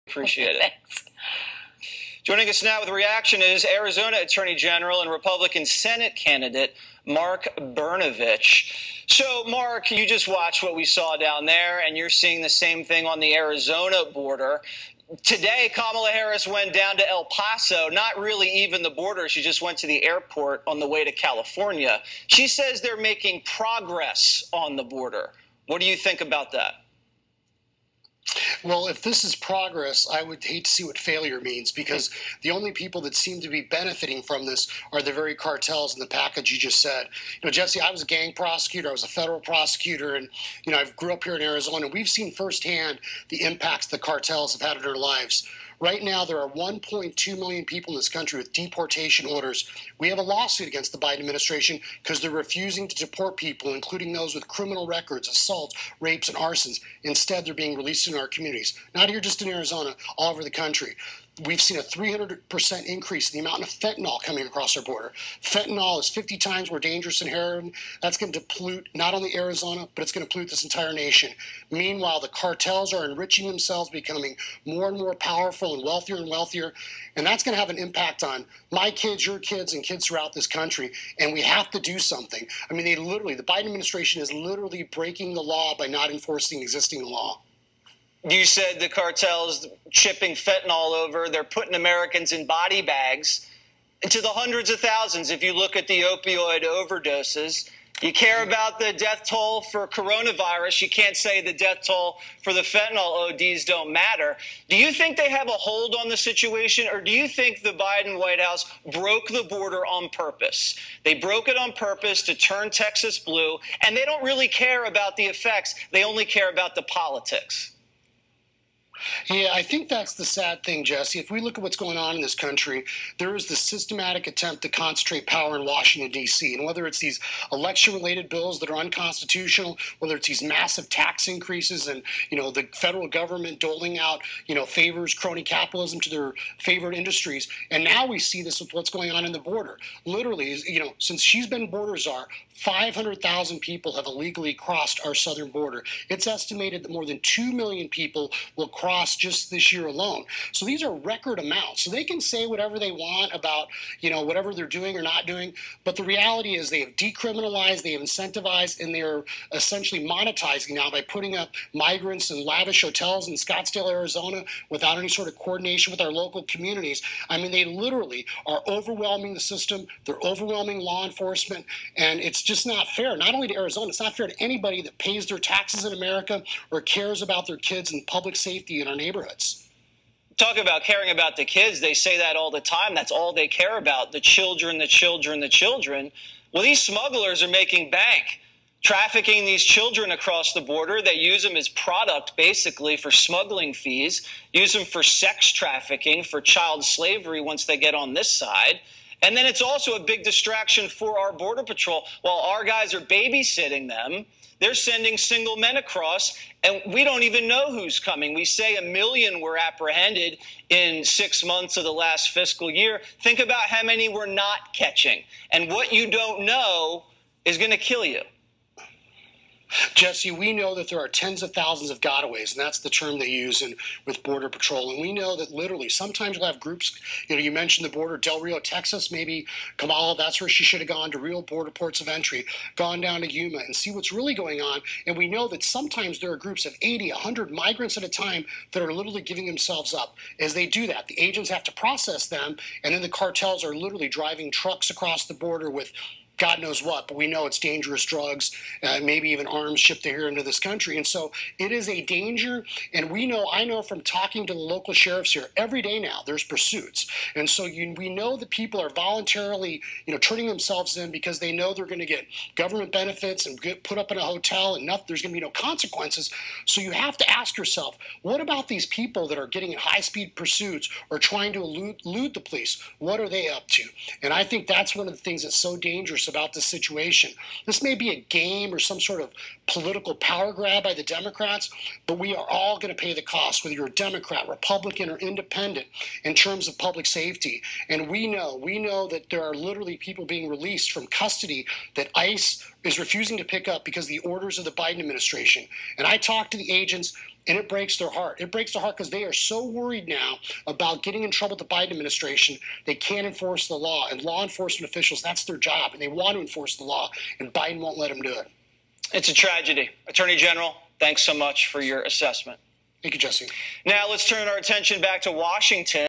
Appreciate it. Thanks. Joining us now with a reaction is Arizona Attorney General and Republican Senate candidate Mark Brnovich. So, Mark, you just watched what we saw down there, and you're seeing the same thing on the Arizona border. Today, Kamala Harris went down to El Paso, not really even the border. She just went to the airport on the way to California. She says they're making progress on the border. What do you think about that? Well, if this is progress, I would hate to see what failure means, because the only people that seem to be benefiting from this are the very cartels in the package you just said. You know, Jesse, I was a gang prosecutor. I was a federal prosecutor. And, you know, I grew up here in Arizona. And we've seen firsthand the impacts the cartels have had on our lives. Right now, there are 1.2 million people in this country with deportation orders. We have a lawsuit against the Biden administration because they're refusing to deport people, including those with criminal records, assaults, rapes, and arsons. Instead, they're being released in our communities. Not here just in Arizona, all over the country. We've seen a 300% increase in the amount of fentanyl coming across our border. Fentanyl is 50 times more dangerous than heroin. That's going to pollute not only Arizona, but it's going to pollute this entire nation. Meanwhile, the cartels are enriching themselves, becoming more and more powerful and wealthier. And that's going to have an impact on my kids, your kids, and kids throughout this country. And we have to do something. I mean, the Biden administration is literally breaking the law by not enforcing existing law. You said the cartels shipping fentanyl over. They're putting Americans in body bags to the hundreds of thousands. If you look at the opioid overdoses, you care about the death toll for coronavirus. You can't say the death toll for the fentanyl ODs don't matter. Do you think they have a hold on the situation, or do you think the Biden White House broke the border on purpose? They broke it on purpose to turn Texas blue, and they don't really care about the effects. They only care about the politics. Yeah, I think that's the sad thing, Jesse. If we look at what's going on in this country, there is this systematic attempt to concentrate power in Washington, D.C. And whether it's these election-related bills that are unconstitutional, whether it's these massive tax increases and, you know, the federal government doling out, you know, favors, crony capitalism to their favored industries. And now we see this with what's going on in the border. Literally, you know, since she's been border czar, 500,000 people have illegally crossed our southern border. It's estimated that more than 2 million people will cross just this year alone. So these are record amounts. So they can say whatever they want about, you know, whatever they're doing or not doing. But the reality is they have decriminalized, they have incentivized, and they're essentially monetizing now by putting up migrants in lavish hotels in Scottsdale, Arizona, without any sort of coordination with our local communities. I mean, they literally are overwhelming the system. They're overwhelming law enforcement. And it's just not fair, not only to Arizona, it's not fair to anybody that pays their taxes in America or cares about their kids and public safety in our neighborhoods. Talk about caring about the kids. They say that all the time. That's all they care about, the children, the children, the children. Well, these smugglers are making bank, trafficking these children across the border. They use them as product, basically, for smuggling fees, use them for sex trafficking, for child slavery once they get on this side. And then it's also a big distraction for our Border Patrol. While our guys are babysitting them, they're sending single men across, and we don't even know who's coming. We say 1 million were apprehended in 6 months of the last fiscal year. Think about how many we're not catching. And what you don't know is going to kill you. Jesse, we know that there are tens of thousands of gotaways, and that's the term they use with Border Patrol. And we know that literally sometimes you'll have groups, you know, you mentioned the border, Del Rio, Texas, maybe Kamala, that's where she should have gone, to real border ports of entry, gone down to Yuma and see what's really going on. And we know that sometimes there are groups of 80, 100 migrants at a time that are literally giving themselves up. As they do that, the agents have to process them, and then the cartels are literally driving trucks across the border with God knows what, but we know it's dangerous drugs, maybe even arms shipped here into this country. And so it is a danger. And I know from talking to the local sheriffs here every day now, there's pursuits. And so we know that people are voluntarily, you know, turning themselves in because they know they're going to get government benefits and get put up in a hotel and there's going to be no consequences. So you have to ask yourself, what about these people that are getting in high-speed pursuits or trying to elude the police? What are they up to? And I think that's one of the things that's so dangerous about this situation. This may be a game or some sort of political power grab by the Democrats, but we are all going to pay the cost, whether you're a Democrat, Republican, or independent, in terms of public safety. And we know that there are literally people being released from custody that ICE is refusing to pick up because of the orders of the Biden administration. And I talked to the agents. And it breaks their heart. It breaks their heart because they are so worried now about getting in trouble with the Biden administration, they can't enforce the law. And law enforcement officials, that's their job, and they want to enforce the law, and Biden won't let them do it. It's a tragedy. Attorney General, thanks so much for your assessment. Thank you, Jesse. Now let's turn our attention back to Washington.